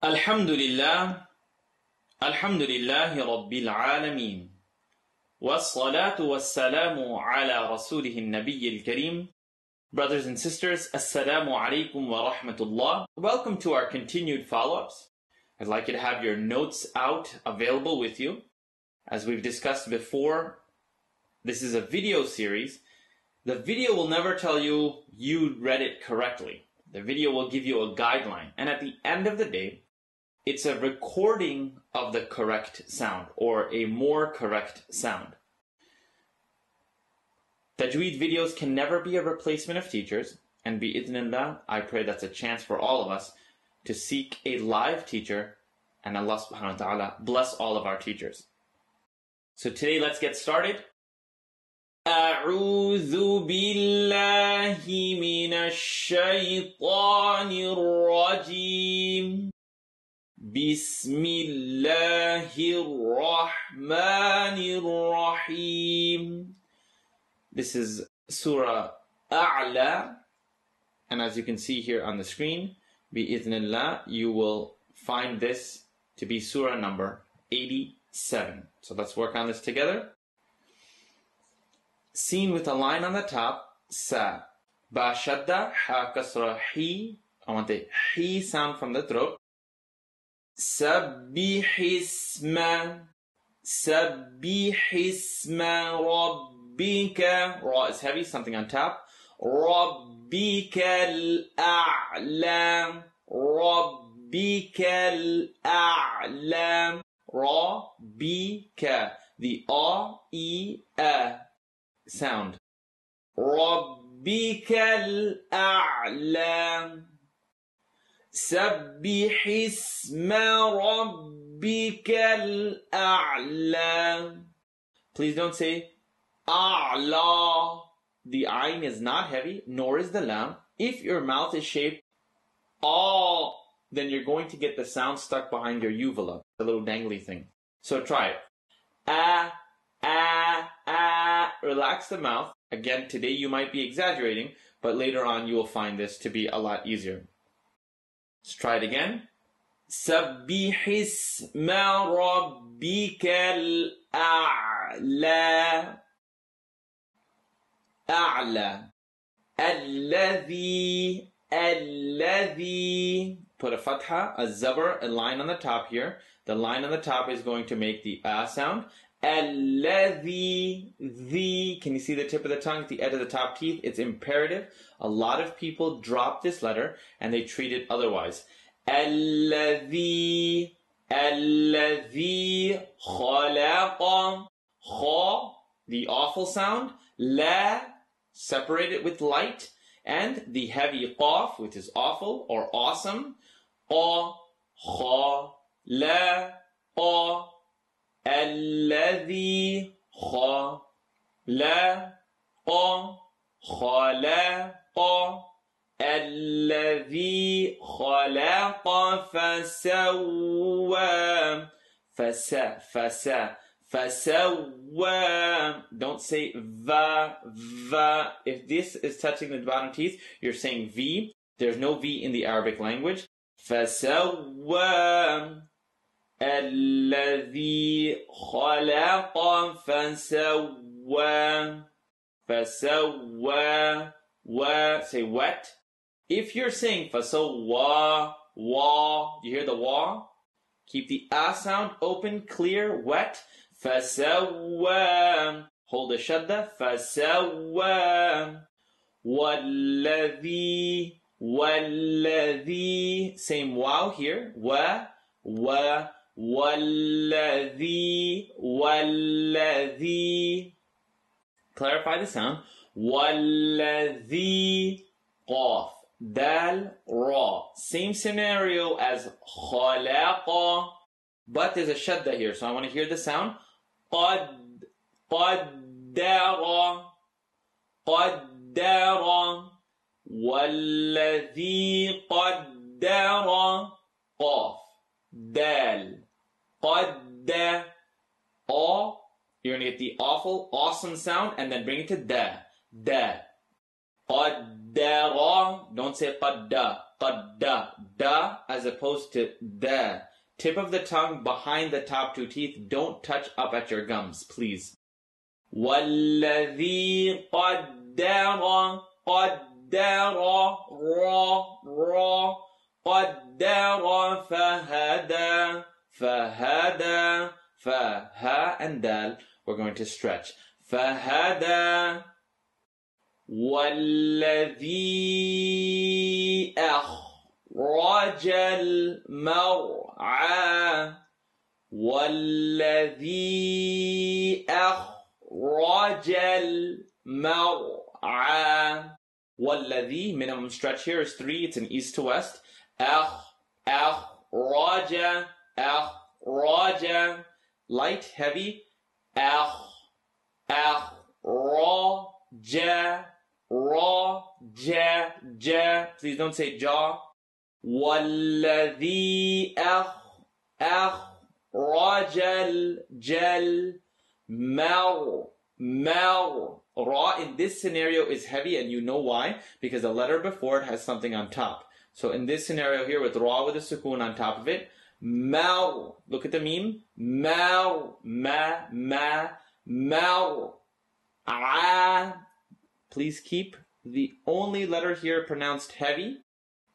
Alhamdulillah, Alhamdulillahi Rabbil Alameen. Wassalatu wassalamu ala rasulihi nabiyyil kareem. Brothers and sisters, Assalamu alaikum wa rahmatullah. Welcome to our continued follow-ups. I'd like you to have your notes out available with you. As we've discussed before, this is a video series. The video will never tell you you read it correctly. The video will give you a guideline. And at the end of the day, it's a recording of the correct sound or a more correct sound. Tajweed videos can never be a replacement of teachers, and bi'idhnillah, I pray that's a chance for all of us to seek a live teacher, and Allah subhanahu wa ta'ala bless all of our teachers. So today let's get started. أعوذ بالله من الشيطان الرجيم بسم الله الرحمن الرحيم. This is Surah A'la, and as you can see here on the screen, bi'idhnillah, you will find this to be Surah number 87. So let's work on this together. Seen with a line on the top, sa. Ba shadda, ha kasra, hi. I want the hi sound from the throat. سبح اسم ربك. Ra is heavy, something on top. ربك الأعلى. ربك الأعلى. ربك. The a sound. ربك الأعلى. سبح اسم ربك الأعلى. Please don't say أعلى. The ayn is not heavy, nor is the lam. If your mouth is shaped then you're going to get the sound stuck behind your uvula, the little dangly thing. So try it. Relax the mouth. Again, today you might be exaggerating, but later on you will find this to be a lot easier. Let's try it again. سبح اسم ربك الأعلى. أعلى. الذي. Put a fatha, a zabar, a line on the top here. The line on the top is going to make the a sound. الذي. Can you see the tip of the tongue at the edge of the top teeth? It's imperative. A lot of people drop this letter and they treat it otherwise. الذي خلق. خا, the awful sound. La, separate it with light. And the heavy qaf, which is awful or awesome. Qa, kha, la, qa. الذي خلق. خلق. الذي خلق فسوى. فسوى. Don't say va. If this is touching the bottom teeth, you're saying V. There's no V in the Arabic language. فسوى. الذي خلق فسوى. Say wet. If you're saying fasawwa, wa, you hear the wa? Keep the a sound open, clear, wet. Fasawwa. Hold the shadda. Fasawwa. Walladhi. Same wow here. Wa. Walladhi. Clarify the sound. Walladhi. Qaf. Dal. Ra. Same scenario as khalaqa. But there's a shadda here, so I want to hear the sound. Qaddara. Walladhi qaddara. Qaf. Dal. Qadda. You're going to get the awful, awesome sound and then bring it to da. Da. Qaddara. Don't say qadda. qadda, da as opposed to da. Tip of the tongue behind the top two teeth. Don't touch up at your gums, please. وَالَّذِي قَدَّرَ قَدَّرَ را قَدَّرَ فَهَدَى فَهَدَى فَهَا and dal. We're going to stretch. فَهَدَى وَالَّذِي أَخْرَجَ الْمَرْعَى وَالَّذِي أَخْرَجَ الْمَرْعَى وَالَّذِي, minimum stretch here is 3. It's an east to west. أَخْرَجَ أَخْرَجَ light, heavy. أَخْرَجَ ja. Please don't say jaw. وَالَّذِي أَخْرَجَ الْمَرْعَى Ra in this scenario is heavy, and you know why? Because the letter before it has something on top. So in this scenario here with Ra with a sukoon on top of it, Mar. Look at the meme. Mar. Please keep the only letter here pronounced heavy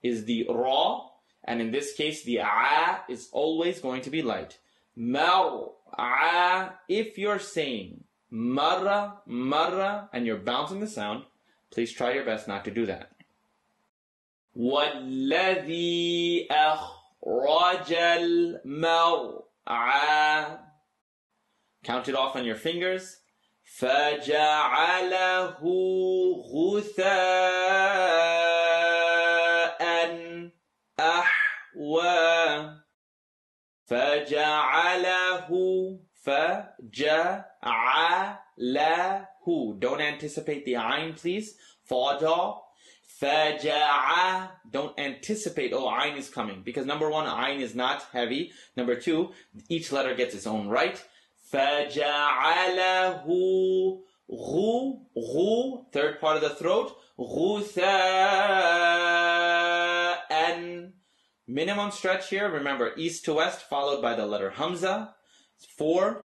is the Ra, and in this case the A is always going to be light. Mar'a. If you're saying marra, marra, and you're bouncing the sound, please try your best not to do that. وَالَّذِي أَخْرَجَ الْمَرْعَى. Count it off on your fingers. فَجَعَلَهُ غُثَاءً أَحْوَى فَجَعَلَهُ فَجَعَلَهُ. Don't anticipate the ayn, please. فَجَعَ فَجَعَ. Don't anticipate, oh, ayn is coming. Because number one, ayn is not heavy. Number two, each letter gets its own right. فَجَعَلَهُ غُ, third part of the throat. غُثَاءً. Minimum stretch here, remember, east to west, followed by the letter Hamza. 4.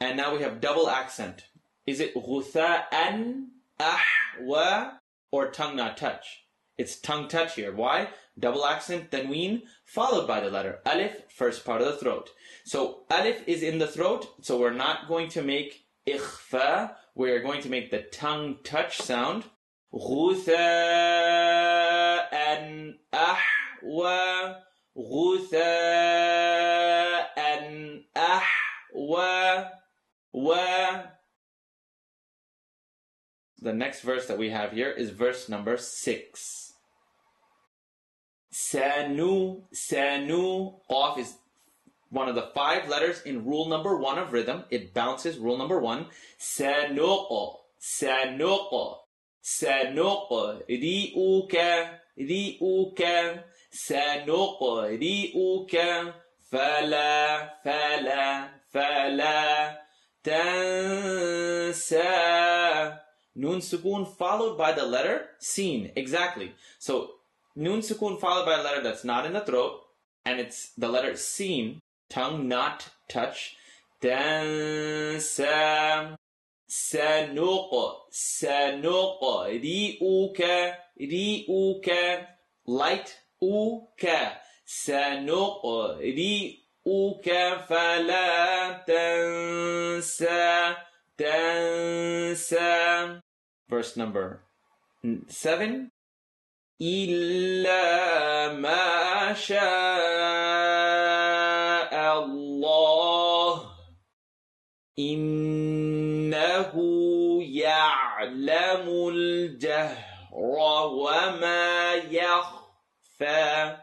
And now we have double accent. Is it غُثَاءً أَحْوَى or tongue not touch? It's tongue touch here. Why? Double accent, tanween, followed by the letter alif, first part of the throat. So alif is in the throat, so we're not going to make ikhfa. We're going to make the tongue touch sound. غُثَاءً أَحْوَى غُثَاءً أَحْوَى wa. The next verse that we have here is verse number 6. Sanu, sanu. Qaf is one of the 5 letters in rule number 1 of rhythm. It bounces, rule number 1. Sanuq, sanuq, sanuq. Ri'uka, ri'uka. Sanuq, ri'uka. Fala, fala, fala. Tansa. Noon sukoon followed by the letter Sin. Exactly. So noon sukoon followed by a letter that's not in the throat, and it's the letter Sin, tongue not touch. Tansa. Sanuq, sanuq. Ri'uka, ri'uka. Light, uka. Sanuq, ri'uka. Fala tansa, tansa. Verse number 7. إِلَّا مَا شَاءَ اللَّهُ إِنَّهُ يَعْلَمُ الْجَهْرَ وَمَا يَخْفَى.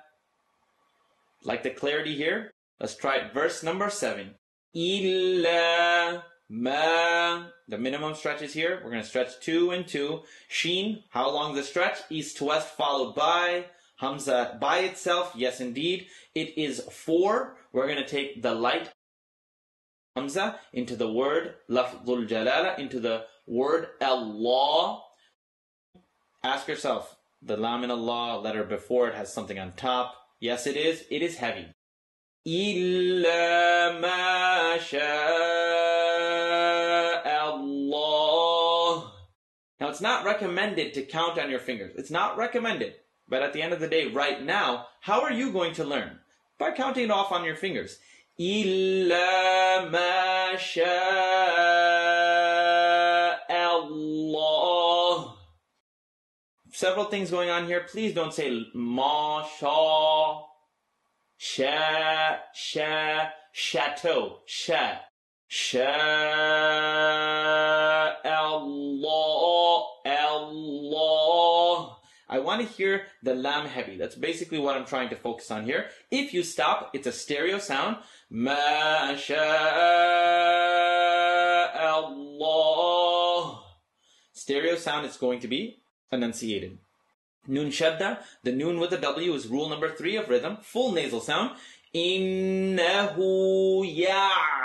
Like the clarity here? Let's try it. Verse number 7. إِلَّا Ma. The minimum stretch is here. We're going to stretch 2 and 2. Sheen. How long the stretch? East to west followed by Hamza by itself. Yes, indeed. It is 4. We're going to take the light Hamza into the word Lafzul Jalala, into the word Allah. Ask yourself, The lam in Allah, letter before it has something on top. Yes, it is. It is heavy. إِلَّا مَا شَاءَ اللَّهُ. Now, it's not recommended to count on your fingers. It's not recommended. But at the end of the day, right now, how are you going to learn? By counting it off on your fingers. إِلَّا مَا شَاءَ اللَّهُ. Several things going on here. Please don't say ma, sha, sha, sha, chateau, sha, sha, Allah, Allah. I want to hear the lam heavy. That's basically what I'm trying to focus on here. If you stop, it's a stereo sound. Ma sha Allah. Stereo sound is going to be enunciated. Noon shadda, the noon with a W is rule number 3 of rhythm. Full nasal sound. Innahu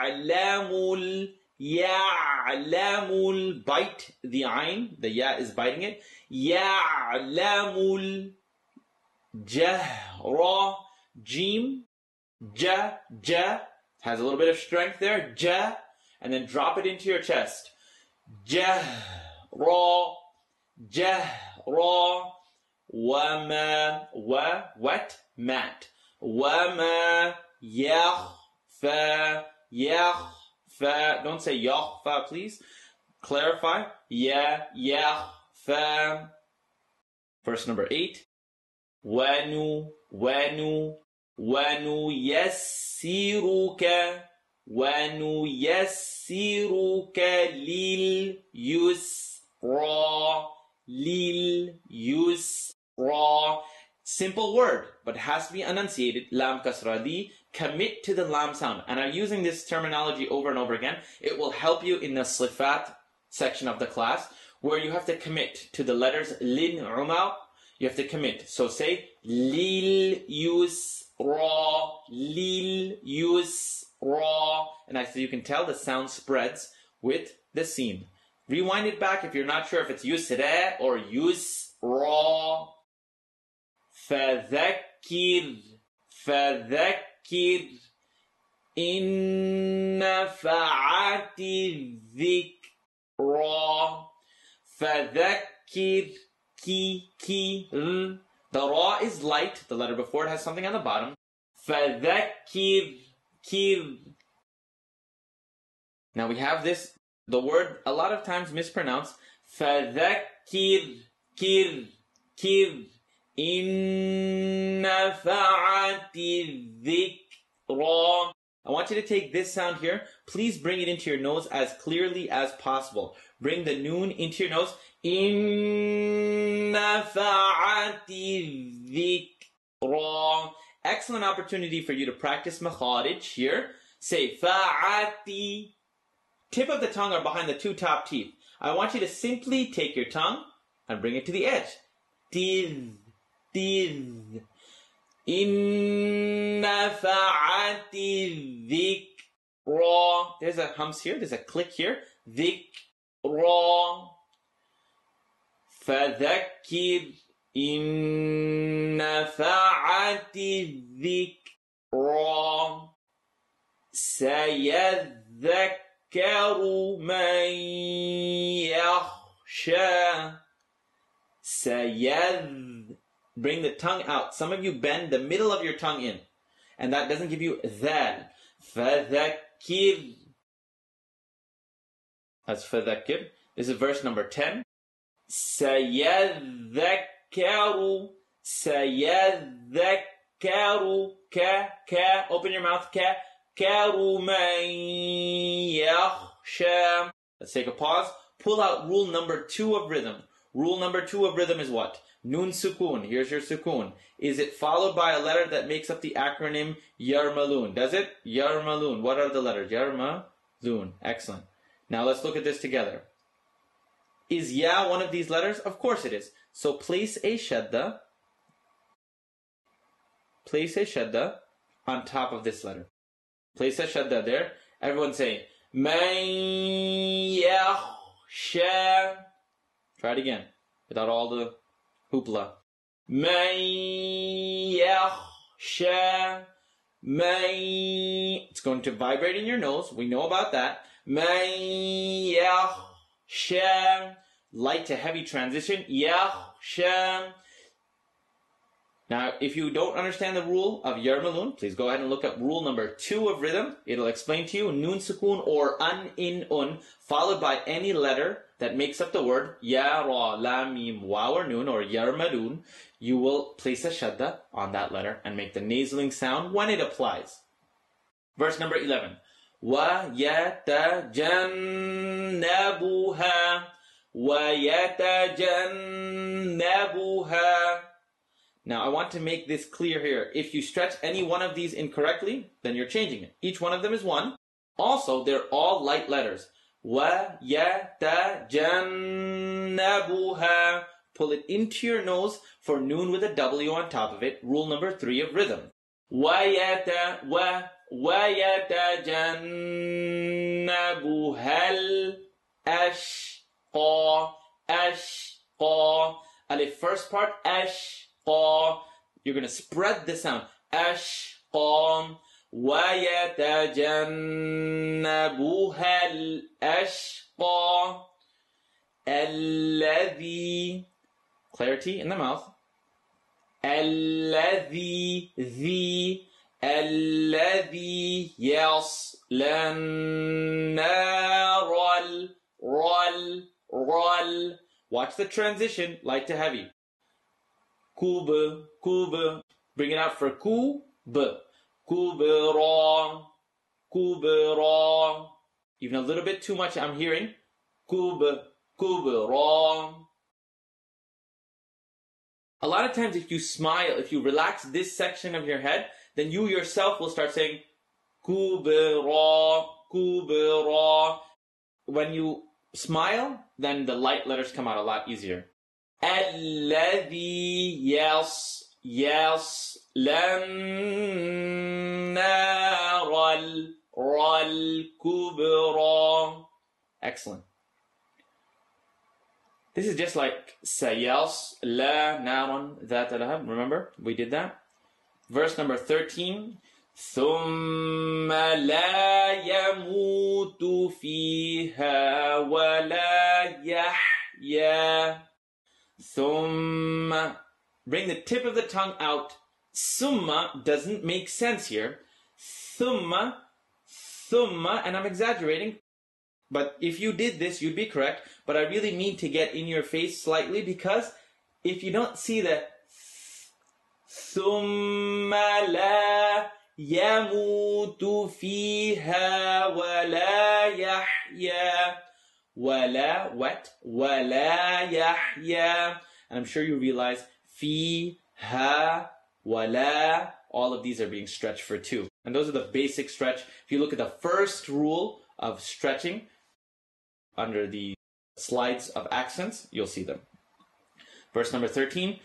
ya'lamul. Ya'lamul. Bite the ayn. The ya is biting it. Ya'lamul. Jahra. Jim. Ja. Ja. Has a little bit of strength there. Ja. And then drop it into your chest. Jahra. Jahra. Wama. Wa. Wet. Mat. Wama. Yakhfa. Yakhfa. Don't say yakhfa, please. Clarify. Ya. Yakhfa. Verse number 8. Wanu. Wanu. Wanu yassiruka. Wanu yassiruka lil yusra. Lil yusra. Simple word, but it has to be enunciated. Lam kasra li. Commit to the lam sound. And I'm using this terminology over and over again. It will help you in the sifat section of the class, where you have to commit to the letters lin umar. You have to commit. So say lil yusra. Lil yusra. And as you can tell, the sound spreads with the sin. Rewind it back if you're not sure if it's yusra or yusra. فذكر فذكر إن نفعت الذكرى فذكر ki the ra is light, the letter before it has something on the bottom. فذكر kir. Now we have this, the word a lot of times mispronounced. فذكر kir kir. إن نفعت الذكرى. I want you to take this sound here. Please bring it into your nose as clearly as possible. Bring the noon into your nose. إن نفعت الذكرى. Excellent opportunity for you to practice makharij here. Say fa'ati. Tip of the tongue are behind the 2 top teeth. I want you to simply take your tongue and bring it to the edge. Tiz. Tiz. إن نفعت الذكرى. There's a hums here, there's a click here. ذكرى. فذكر إن نفعت الذكرى. سيذكر من يخشى. Bring the tongue out. Some of you bend the middle of your tongue in, and that doesn't give you dhal. فذكر. That's فذكر. This is verse number 10. سيذكر. سيذكر. Ka. Open your mouth. كر من يخشى. Let's take a pause. Pull out rule number 2 of rhythm. Rule number 2 of rhythm is what? Noon sukun. Here's your sukun. Is it followed by a letter that makes up the acronym Yarmalun? Does it? Yarmalun. What are the letters? Yarmalun. Excellent. Now let's look at this together. Is ya one of these letters? Of course it is. So place a shadda. Place a shadda on top of this letter. Place a shadda there. Everyone say, Man yakhsha. Try it again, without all the hoopla. من يخشى It's going to vibrate in your nose. We know about that. من يخشى Light to heavy transition. يخشى Now, if you don't understand the rule of Yarmalun, please go ahead and look up rule number 2 of rhythm. It'll explain to you Nun Sukun or An in Un, followed by any letter that makes up the word Ya, Ra, La, Mim, Waw, or Nun, or Yarmalun. You will place a shadda on that letter and make the nasaling sound when it applies. Verse number 11. وَيَتَجَنَّبُهَا وَيَتَجَنَّبُهَا Now, I want to make this clear here. If you stretch any one of these incorrectly, then you're changing it. Each one of them is one. Also, they're all light letters. وَيَتَجَنَّبُهَا Pull it into your nose for noon with a W on top of it. Rule number 3 of rhythm. وَيَتَجَنَّبُهَا الْأَشْقَى أَشْقَى Alif first part, أَشْقَى You're going to spread the sound. أَشْقَى وَيَتَجَنَّبُهَا الْأَشْقَى الَّذِي Clarity in the mouth. الَّذِي يَصْلَى النَّارَ الرَّل Watch the transition, light to heavy. Kub. Bring it out for kub. Kubra. Even a little bit too much I'm hearing. Kubra. A lot of times if you smile, if you relax this section of your head, then you yourself will start saying kubra. When you smile, then the light letters come out a lot easier. الَّذِي يَصْلَى النَّارَ الْكُبْرَى Excellent. This is just like سَيَصْلَى نَارًا ذَاتَ لَهَبٍ. Remember? We did that. Verse number 13. ثُمَّ لَا يَمُوتُ فِيهَا وَلَا يَحْيَا Thumma. Bring the tip of the tongue out. Summa doesn't make sense here. Thumma, and I'm exaggerating, but if you did this, you'd be correct. But I really mean to get in your face slightly, because if you don't see the Thumma la yamutu fiha wa la yahya Wala, wet, wala yahya. And I'm sure you realize fiha, wala, all of these are being stretched for 2. And those are the basic stretch. If you look at the first rule of stretching under the slides of accents, you'll see them. Verse number 13.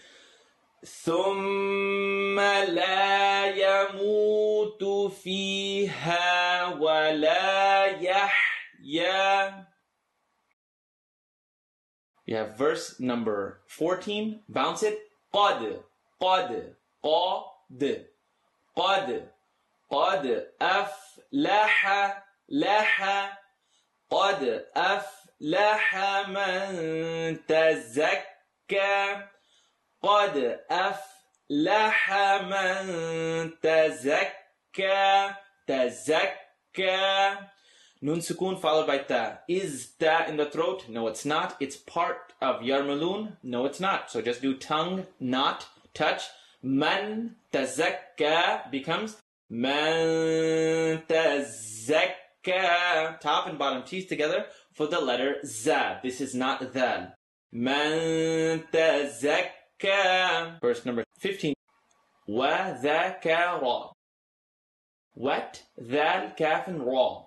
ثُمَّ لَا يَمُوتُ فِيهَا وَلَا يَحْيَا You have verse number 14. Bounce it. قَدْ أَفْلَحَ قَدْ أَفْلَحَ مَنْ تَزَكَّى قَدْ أَفْلَحَ مَنْ تَزَكَّى Nun sukun followed by ta. Is ta in the throat? No, it's not. It's part of Yarmalun? No, it's not. So just do tongue, not, touch. Man tazakka becomes man tazakka. Top and bottom teeth together for the letter za. This is not dhal. Man tazakka. Verse number 15. Wa dhakara. Wat, dhal, kaf, and ra.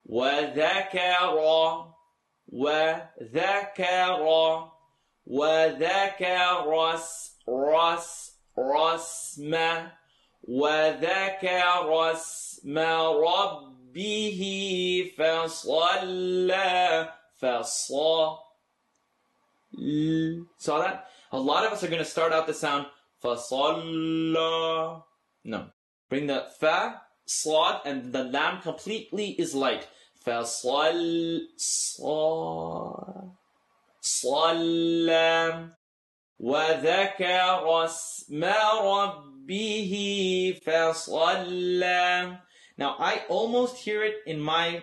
وذكر اسم ربه فصلى Saw that? A lot of us are going to start out the sound فصلى. No. Bring the fa, slot, and the lam completely is light. فصل صلى وذكر اسم ربه فصلى. Now I almost hear it in when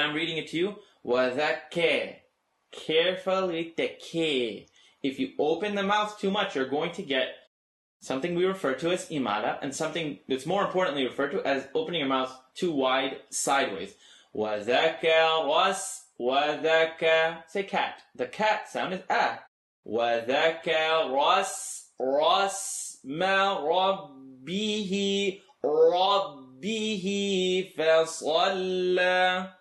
I'm reading it to you. وذكر. Careful with the K. If you open the mouth too much, you're going to get something we refer to as imala, and something that's more importantly referred to as opening your mouth too wide sideways. وذكر. Say cat. The cat sound is a. وذكر اسم ربه فصلى.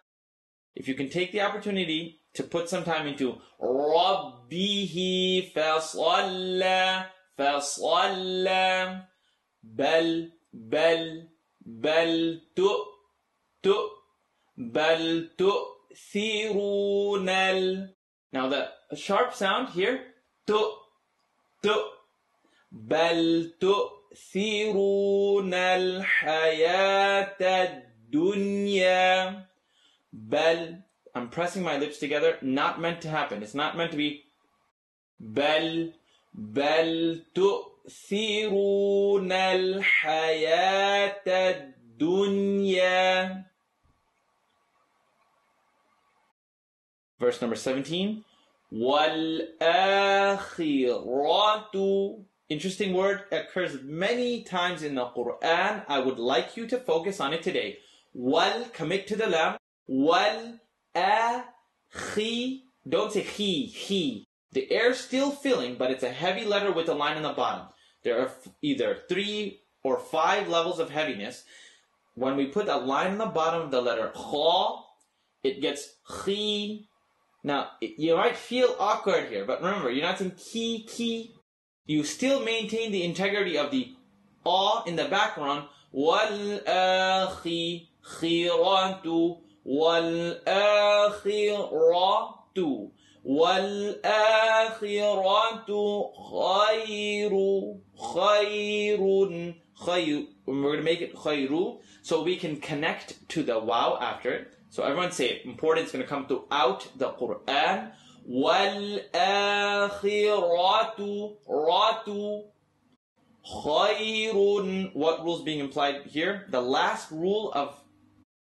If you can take the opportunity to put some time into ربه فصلى بل تؤثرون Now the sharp sound here, بل تؤثرون الحياة الدنيا. بل, I'm pressing my lips together, not meant to happen. It's not meant to be بل تؤثرون الحياة الدنيا. Verse number 17. وَالْآخِرَةُ. Interesting word, occurs many times in the Quran. I would like you to focus on it today. Wal, commit to the lam. Wal-a-khi. Don't say he. The air still filling, but it's a heavy letter with a line on the bottom. There are either 3 or 5 levels of heaviness. When we put a line on the bottom of the letter kha, it gets khi. Now, you might feel awkward here, but remember, you're not saying ki. You still maintain the integrity of the a in the background. Wal-akhiratu. Wal-akhiratu. وَالْآخِرَةُ خَيْرٌ. We're going to make it خَيْرُ, so we can connect to the wow after it. So everyone say it. Important, it's going to come throughout the Quran. وَالْآخِرَةُ خَيْرٌ. What rule is being implied here? The last rule of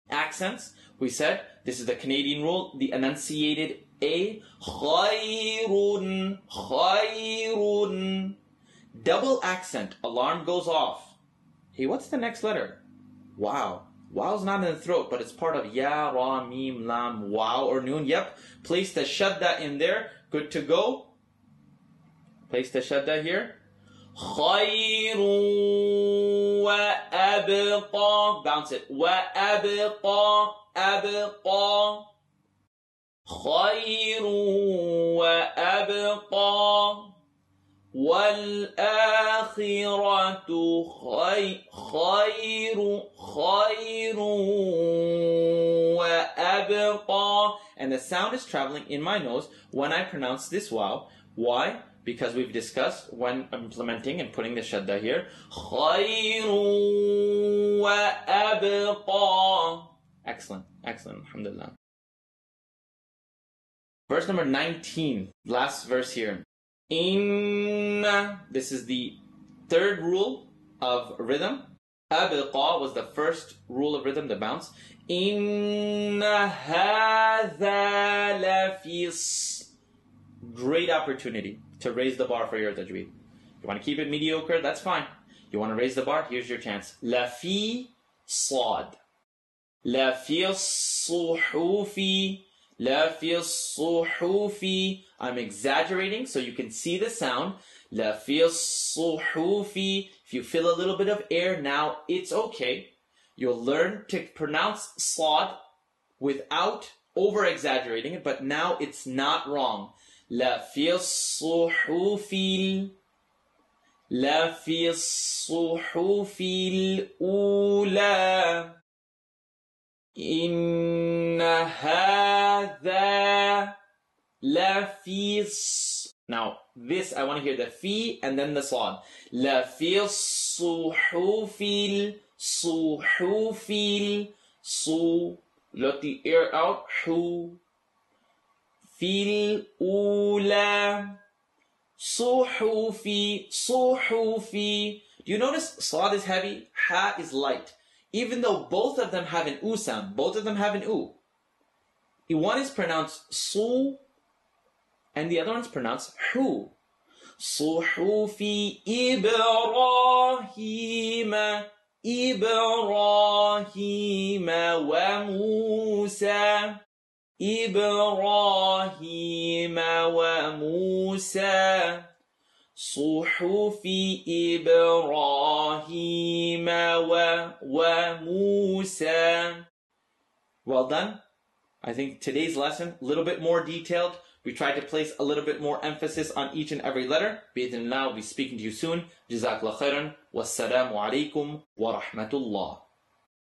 accents, we said, this is the Canadian rule, the enunciated A. خَيْرٌ. Double accent. Alarm goes off. Hey, what's the next letter? Wow. Wow's not in the throat, but it's part of Ya, Ra, Mim, Lam, Wow, or Noon. Yep. Place the shadda in there. Good to go. Place the shadda here. خَيْرٌ وَأَبْقَى. Bounce it. وَأَبْقَى. أَبْقَى. خَيْرٌ وَأَبْقَى. وَالْآخِرَةُ خَيْرٌ وَأَبْقَى. And the sound is traveling in my nose when I pronounce this wow. Why? Because we've discussed when implementing and putting the shadda here. خَيْرٌ وَأَبْقَى. Excellent. Alhamdulillah. Verse number 19. Last verse here. Inna. This is the third rule of rhythm. Abqa was the first rule of rhythm, the bounce. Inna hadha lafis. Great opportunity to raise the bar for your tajweed. You want to keep it mediocre? That's fine. You want to raise the bar? Here's your chance. Lafi sad. Lafi suhufi. لَفِي الصُّحُوفِ. I'm exaggerating so you can see the sound. لَفِي الصُّحُوفِ. If you feel a little bit of air now, it's okay. You'll learn to pronounce صاد without over-exaggerating it, but now it's not wrong. لَفِي الصُّحُوفِ. لَفِي الصُّحُوفِ الْأُولَى. إِنَّ هَذَا لَفِي. Now, this, I want to hear the fi and then the sad. La fi suhufil, suhufil, su. Let the air out. Hu. Fil ula. Suhufi, suhufi. Do you notice sad is heavy, ha is light? Even though both of them have an u sound, both of them have an u. One is pronounced su, and the other one's pronounced hu. Suhufi Ibrahima, Ibrahima wa Musa. Ibrahima wa Musa. Suhufi Ibrahima wa Musa. Well done. I think today's lesson, a little bit more detailed. We tried to place a little bit more emphasis on each and every letter. Bi-idhnillah, I'll be speaking to you soon. Jazakallah khairan. Wassalamu alaikum wa rahmatullah.